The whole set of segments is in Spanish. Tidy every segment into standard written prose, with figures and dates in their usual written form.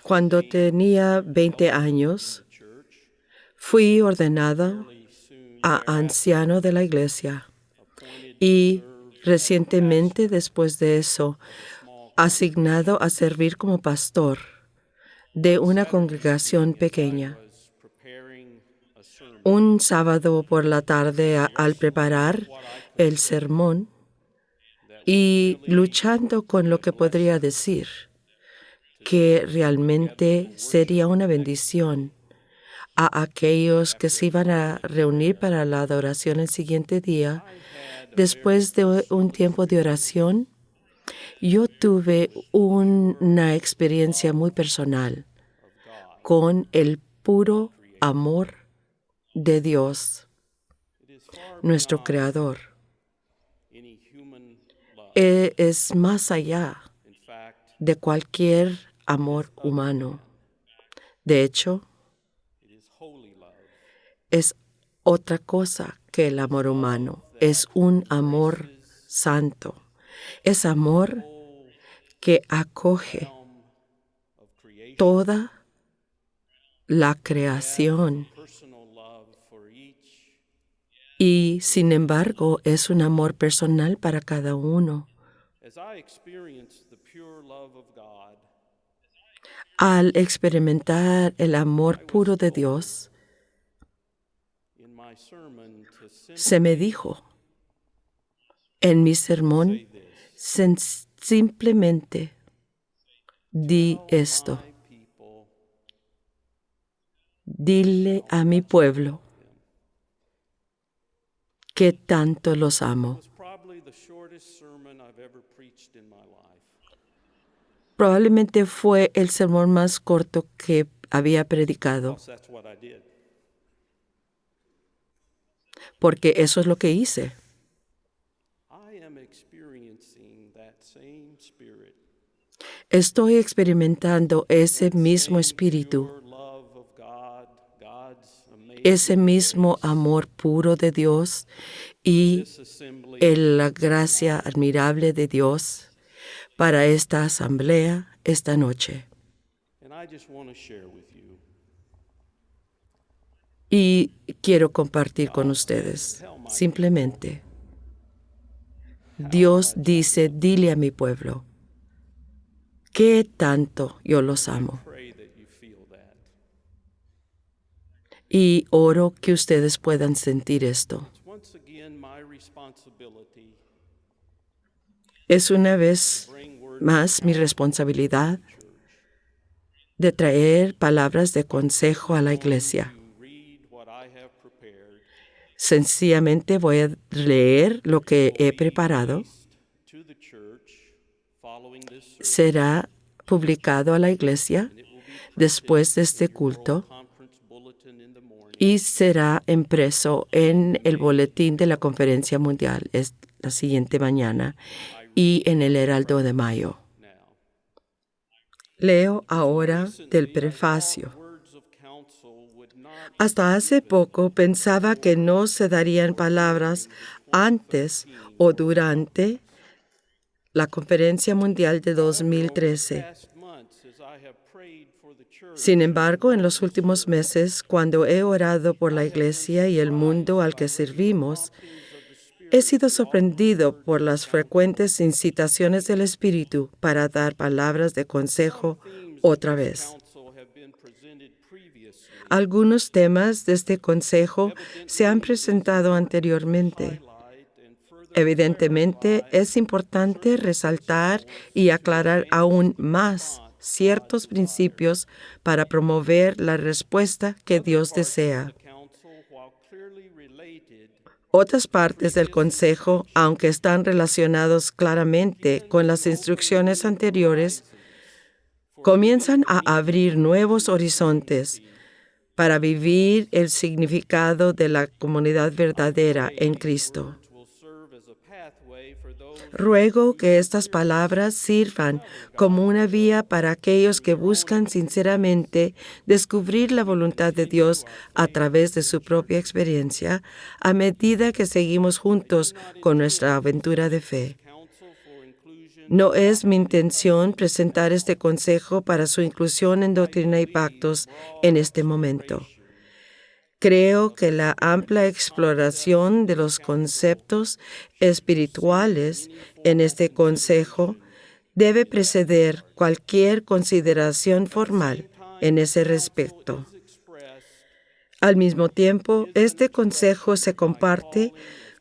Cuando tenía 20 años, fui ordenado a anciano de la iglesia y recientemente después de eso, asignado a servir como pastor de una congregación pequeña. Un sábado por la tarde, al preparar el sermón y luchando con lo que podría decir, que realmente sería una bendición a aquellos que se iban a reunir para la adoración el siguiente día, después de un tiempo de oración, yo tuve una experiencia muy personal con el puro amor de Dios, nuestro Creador. Es más allá de cualquier amor humano. De hecho, es otra cosa que el amor humano. Es un amor santo. Es amor que acoge toda la creación. Y, sin embargo, es un amor personal para cada uno. Al experimentar el amor puro de Dios, se me dijo en mi sermón, simplemente di esto: dile a mi pueblo que tanto los amo. Probablemente fue el sermón más corto que había predicado, porque eso es lo que hice. Estoy experimentando ese mismo espíritu, ese mismo amor puro de Dios y la gracia admirable de Dios para esta asamblea esta noche. Y quiero compartir con ustedes, simplemente, Dios dice, dile a mi pueblo, qué tanto yo los amo. Y oro que ustedes puedan sentir esto. Es una vez más mi responsabilidad de traer palabras de consejo a la iglesia. Sencillamente voy a leer lo que he preparado. Será publicado a la iglesia después de este culto y será impreso en el boletín de la Conferencia Mundial la siguiente mañana y en el Heraldo de Mayo. Leo ahora del prefacio. Hasta hace poco pensaba que no se darían palabras antes o durante la Conferencia Mundial de 2013. Sin embargo, en los últimos meses, cuando he orado por la Iglesia y el mundo al que servimos, he sido sorprendido por las frecuentes incitaciones del Espíritu para dar palabras de consejo otra vez. Algunos temas de este consejo se han presentado anteriormente. Evidentemente, es importante resaltar y aclarar aún más ciertos principios para promover la respuesta que Dios desea. Otras partes del consejo, aunque están relacionados claramente con las instrucciones anteriores, comienzan a abrir nuevos horizontes para vivir el significado de la comunidad verdadera en Cristo. Ruego que estas palabras sirvan como una vía para aquellos que buscan sinceramente descubrir la voluntad de Dios a través de su propia experiencia, a medida que seguimos juntos con nuestra aventura de fe. No es mi intención presentar este consejo para su inclusión en Doctrina y Pactos en este momento. Creo que la amplia exploración de los conceptos espirituales en este consejo debe preceder cualquier consideración formal en ese respecto. Al mismo tiempo, este consejo se comparte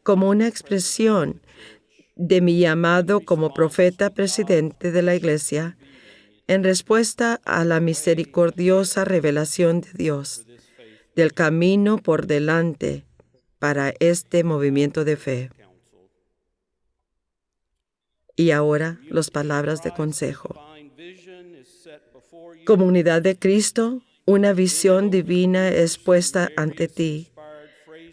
como una expresión de mi llamado como profeta presidente de la Iglesia en respuesta a la misericordiosa revelación de Dios del camino por delante para este movimiento de fe. Y ahora, las palabras de consejo. Comunidad de Cristo, una visión divina es puesta ante ti,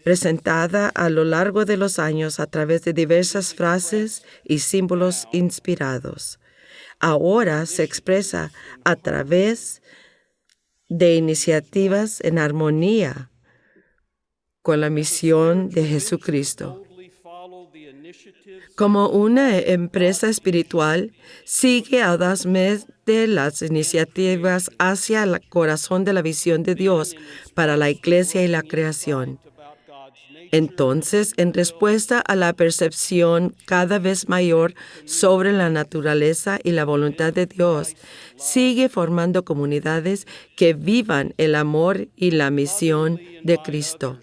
presentada a lo largo de los años a través de diversas frases y símbolos inspirados. Ahora se expresa a través de iniciativas en armonía con la misión de Jesucristo. Como una empresa espiritual, sigue audazmente las iniciativas hacia el corazón de la visión de Dios para la Iglesia y la creación. Entonces, en respuesta a la percepción cada vez mayor sobre la naturaleza y la voluntad de Dios, sigue formando comunidades que vivan el amor y la misión de Cristo.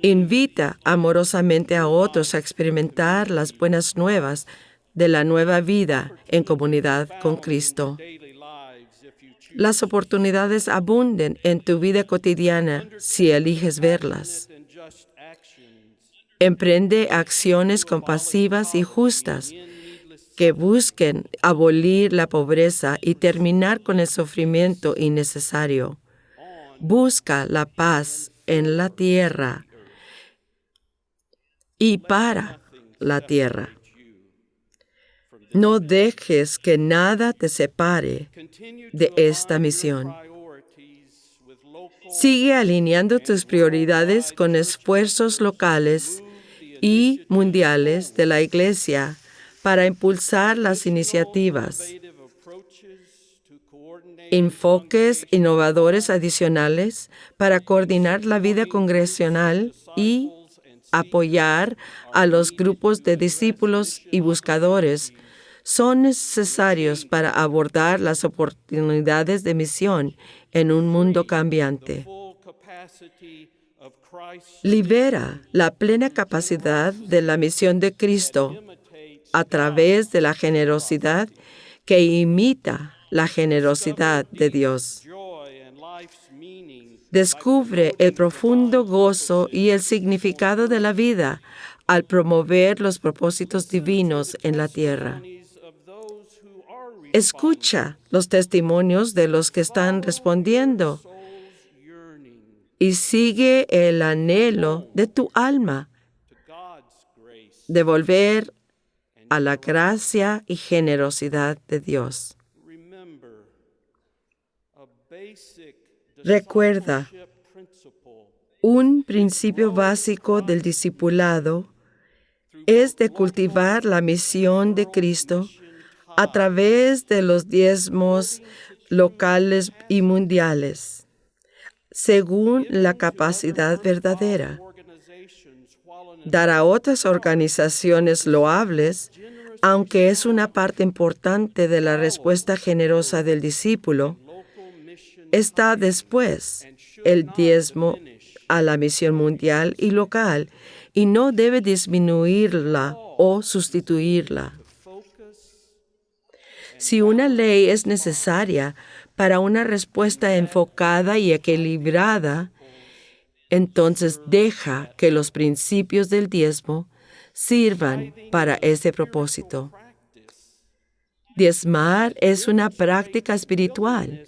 Invita amorosamente a otros a experimentar las buenas nuevas de la nueva vida en comunidad con Cristo. Las oportunidades abunden en tu vida cotidiana si eliges verlas. Emprende acciones compasivas y justas que busquen abolir la pobreza y terminar con el sufrimiento innecesario. Busca la paz en la tierra y para la tierra. No dejes que nada te separe de esta misión. Sigue alineando tus prioridades con esfuerzos locales y mundiales de la Iglesia para impulsar las iniciativas, enfoques innovadores adicionales para coordinar la vida congregacional y apoyar a los grupos de discípulos y buscadores son necesarios para abordar las oportunidades de misión en un mundo cambiante. Libera la plena capacidad de la misión de Cristo a través de la generosidad que imita la generosidad de Dios. Descubre el profundo gozo y el significado de la vida al promover los propósitos divinos en la tierra. Escucha los testimonios de los que están respondiendo y sigue el anhelo de tu alma de volver a la gracia y generosidad de Dios. Recuerda, un principio básico del discipulado es de cultivar la misión de Cristo a través de los diezmos locales y mundiales, según la capacidad verdadera. Dar a otras organizaciones loables, aunque es una parte importante de la respuesta generosa del discípulo, está después el diezmo a la misión mundial y local y no debe disminuirla o sustituirla. Si una ley es necesaria para una respuesta enfocada y equilibrada, entonces deja que los principios del diezmo sirvan para ese propósito. Diezmar es una práctica espiritual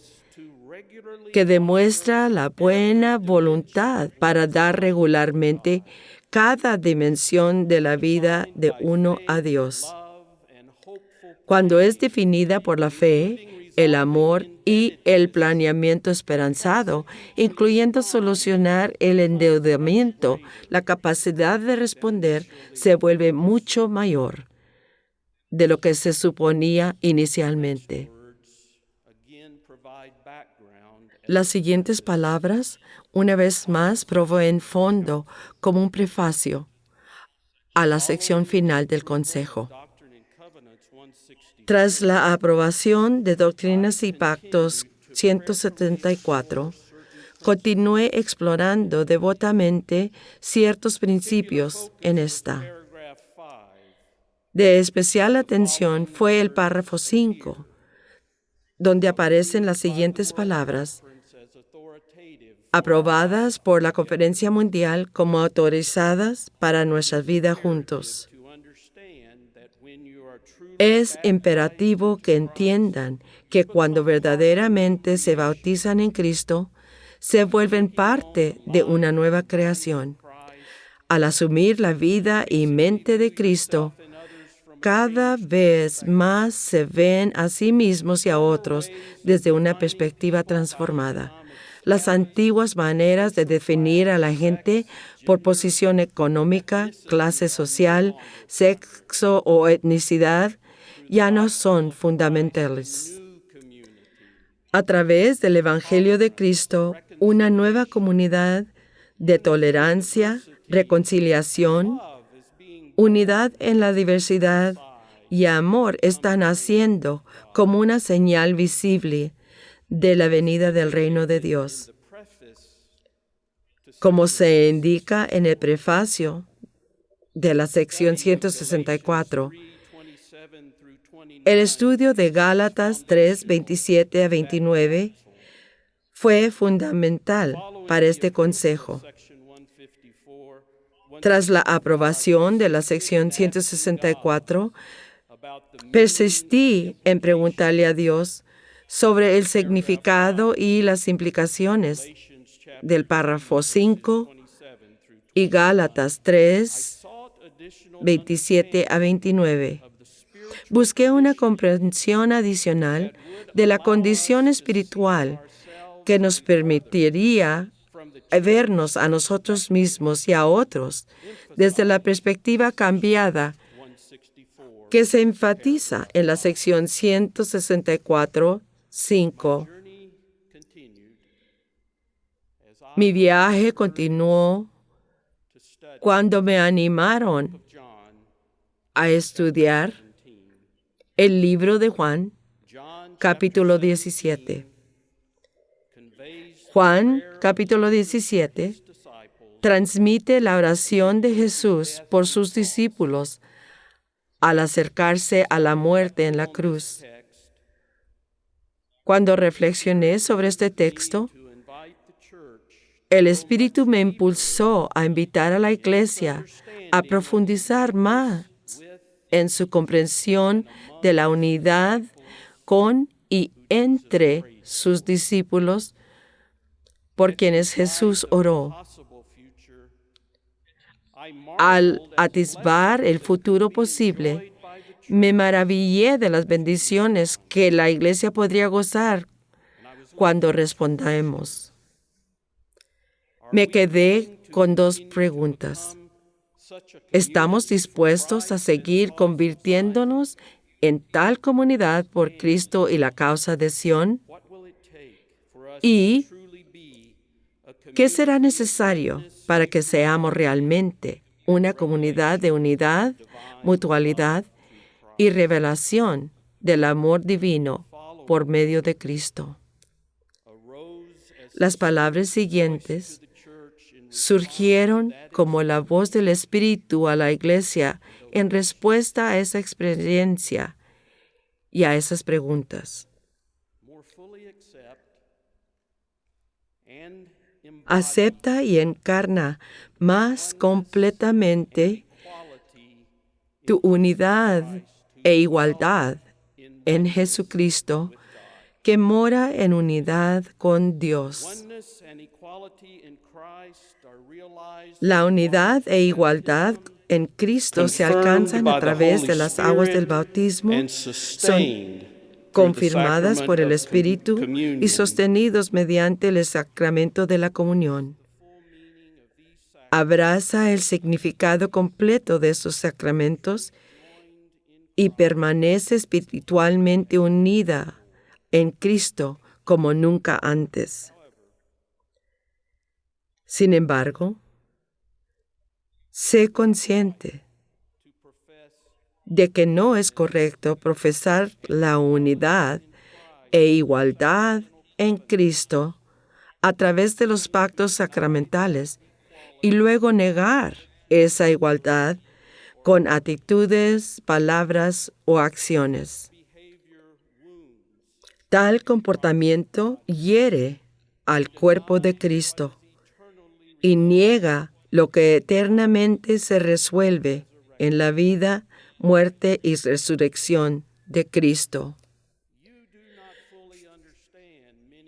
que demuestra la buena voluntad para dar regularmente cada dimensión de la vida de uno a Dios. Cuando es definida por la fe, el amor y el planeamiento esperanzado, incluyendo solucionar el endeudamiento, la capacidad de responder se vuelve mucho mayor. de lo que se suponía inicialmente. Las siguientes palabras, una vez más, proveen fondo como un prefacio a la sección final del Consejo. Tras la aprobación de Doctrinas y Pactos 174, continué explorando devotamente ciertos principios en esta. De especial atención fue el párrafo 5, donde aparecen las siguientes palabras: aprobadas por la Conferencia Mundial como autorizadas para nuestra vida juntos. Es imperativo que entiendan que cuando verdaderamente se bautizan en Cristo, se vuelven parte de una nueva creación. Al asumir la vida y mente de Cristo, cada vez más se ven a sí mismos y a otros desde una perspectiva transformada. Las antiguas maneras de definir a la gente por posición económica, clase social, sexo o etnicidad ya no son fundamentales. A través del Evangelio de Cristo, una nueva comunidad de tolerancia, reconciliación, unidad en la diversidad y amor está naciendo como una señal visible de la venida del reino de Dios. Como se indica en el prefacio de la sección 164, el estudio de Gálatas 3, 27 a 29 fue fundamental para este consejo. Tras la aprobación de la sección 164, persistí en preguntarle a Dios sobre el significado y las implicaciones del párrafo 5 y Gálatas 3, 27 a 29. Busqué una comprensión adicional de la condición espiritual que nos permitiría vernos a nosotros mismos y a otros desde la perspectiva cambiada que se enfatiza en la sección 164, 5. Mi viaje continuó cuando me animaron a estudiar el libro de Juan, capítulo 17. Juan, capítulo 17, transmite la oración de Jesús por sus discípulos al acercarse a la muerte en la cruz. Cuando reflexioné sobre este texto, el Espíritu me impulsó a invitar a la Iglesia a profundizar más en su comprensión de la unidad con y entre sus discípulos por quienes Jesús oró. Al atisbar el futuro posible, me maravillé de las bendiciones que la Iglesia podría gozar cuando respondamos. Me quedé con dos preguntas. ¿Estamos dispuestos a seguir convirtiéndonos en tal comunidad por Cristo y la causa de Sion? ¿Y qué será necesario para que seamos realmente una comunidad de unidad, mutualidad y revelación del amor divino por medio de Cristo? Las palabras siguientes surgieron como la voz del Espíritu a la Iglesia en respuesta a esa experiencia y a esas preguntas. Acepta y encarna más completamente tu unidad e igualdad en Jesucristo, que mora en unidad con Dios. La unidad e igualdad en Cristo se alcanzan a través de las aguas del bautismo, son confirmadas por el Espíritu y sostenidos mediante el sacramento de la comunión. Abraza el significado completo de estos sacramentos y permanece espiritualmente unida en Cristo como nunca antes. Sin embargo, sé consciente de que no es correcto profesar la unidad e igualdad en Cristo a través de los pactos sacramentales y luego negar esa igualdad con actitudes, palabras o acciones. Tal comportamiento hiere al cuerpo de Cristo y niega lo que eternamente se resuelve en la vida, muerte y resurrección de Cristo.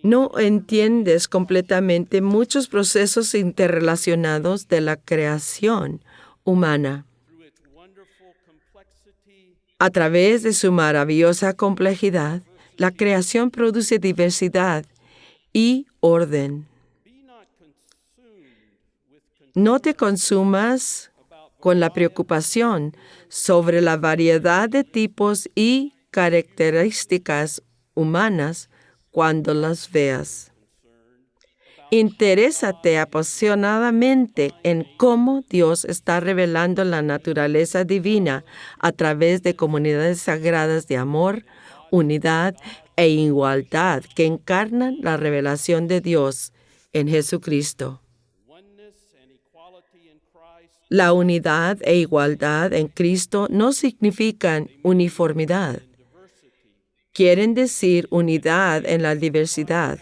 No entiendes completamente muchos procesos interrelacionados de la creación humana. A través de su maravillosa complejidad, la creación produce diversidad y orden. No te consumas con la preocupación sobre la variedad de tipos y características humanas cuando las veas. Interésate apasionadamente en cómo Dios está revelando la naturaleza divina a través de comunidades sagradas de amor, unidad e igualdad que encarnan la revelación de Dios en Jesucristo. La unidad e igualdad en Cristo no significan uniformidad. Quieren decir unidad en la diversidad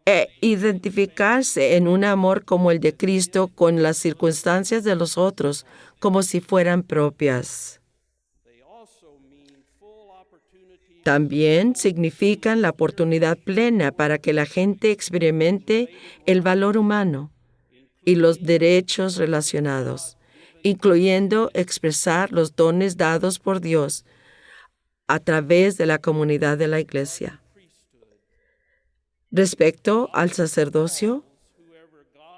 e identificarse en un amor como el de Cristo con las circunstancias de los otros como si fueran propias. También significan la oportunidad plena para que la gente experimente el valor humano y los derechos relacionados, incluyendo expresar los dones dados por Dios a través de la comunidad de la Iglesia. Respecto al sacerdocio,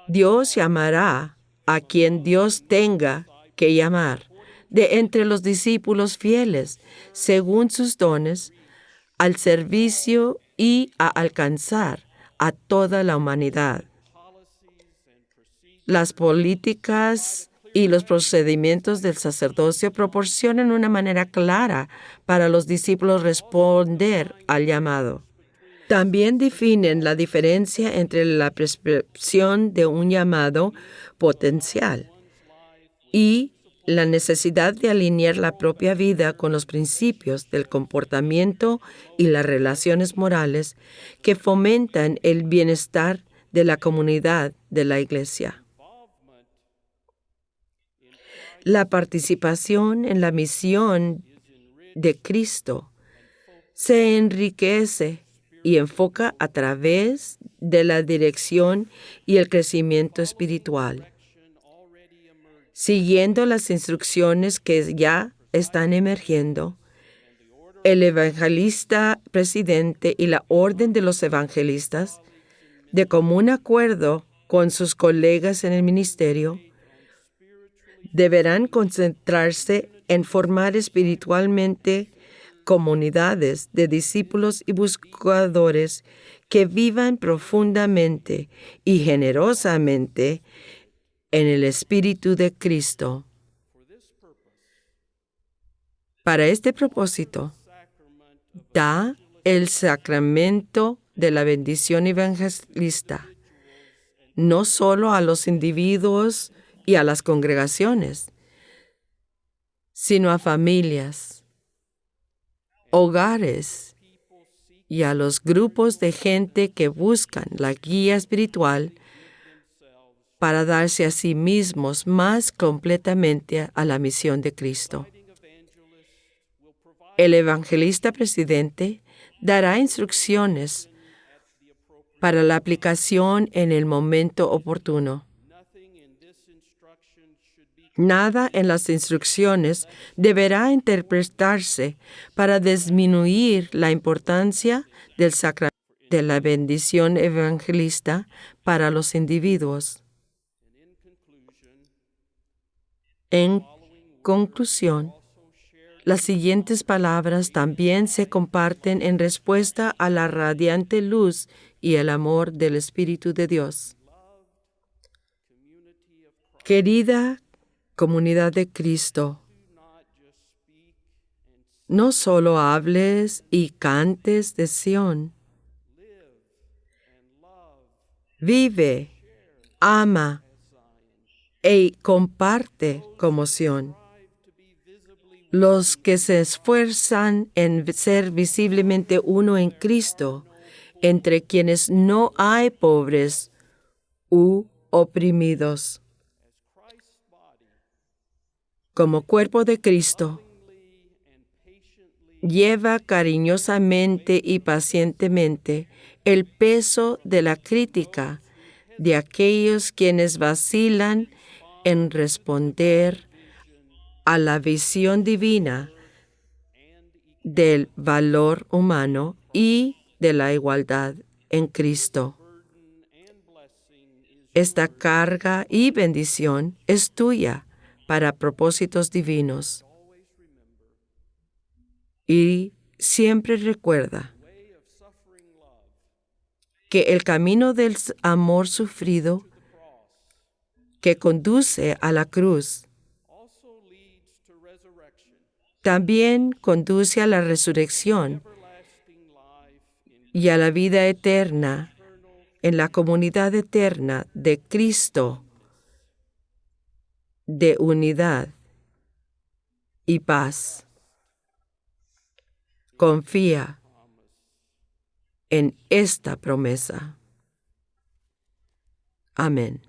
Dios llamará a quien Dios tenga que llamar de entre los discípulos fieles, según sus dones, al servicio y a alcanzar a toda la humanidad. Las políticas y los procedimientos del sacerdocio proporcionan una manera clara para los discípulos responder al llamado. También definen la diferencia entre la percepción de un llamado potencial y la necesidad de alinear la propia vida con los principios del comportamiento y las relaciones morales que fomentan el bienestar de la comunidad de la Iglesia. La participación en la misión de Cristo se enriquece y enfoca a través de la dirección y el crecimiento espiritual, siguiendo las instrucciones que ya están emergiendo. El evangelista presidente y la orden de los evangelistas, de común acuerdo con sus colegas en el ministerio, deberán concentrarse en formar espiritualmente comunidades de discípulos y buscadores que vivan profundamente y generosamente en el Espíritu de Cristo. Para este propósito, da el sacramento de la bendición evangelista, no solo a los individuos y a las congregaciones, sino a familias, hogares y a los grupos de gente que buscan la guía espiritual para darse a sí mismos más completamente a la misión de Cristo. El evangelista presidente dará instrucciones para la aplicación en el momento oportuno. Nada en las instrucciones deberá interpretarse para disminuir la importancia del sacramento de la bendición evangelista para los individuos. En conclusión, Las siguientes palabras también se comparten en respuesta a la radiante luz y el amor del Espíritu de Dios. Querida comunidad de Cristo, no solo hables y cantes de Sión. Vive, ama e comparte como Sión. Los que se esfuerzan en ser visiblemente uno en Cristo, entre quienes no hay pobres u oprimidos. Como cuerpo de Cristo, lleva cariñosamente y pacientemente el peso de la crítica de aquellos quienes vacilan en responder a la visión divina del valor humano y de la igualdad en Cristo. Esta carga y bendición es tuya para propósitos divinos. Y siempre recuerda que el camino del amor sufrido que conduce a la cruz también conduce a la resurrección y a la vida eterna en la comunidad eterna de Cristo, de unidad y paz. Confía en esta promesa. Amén.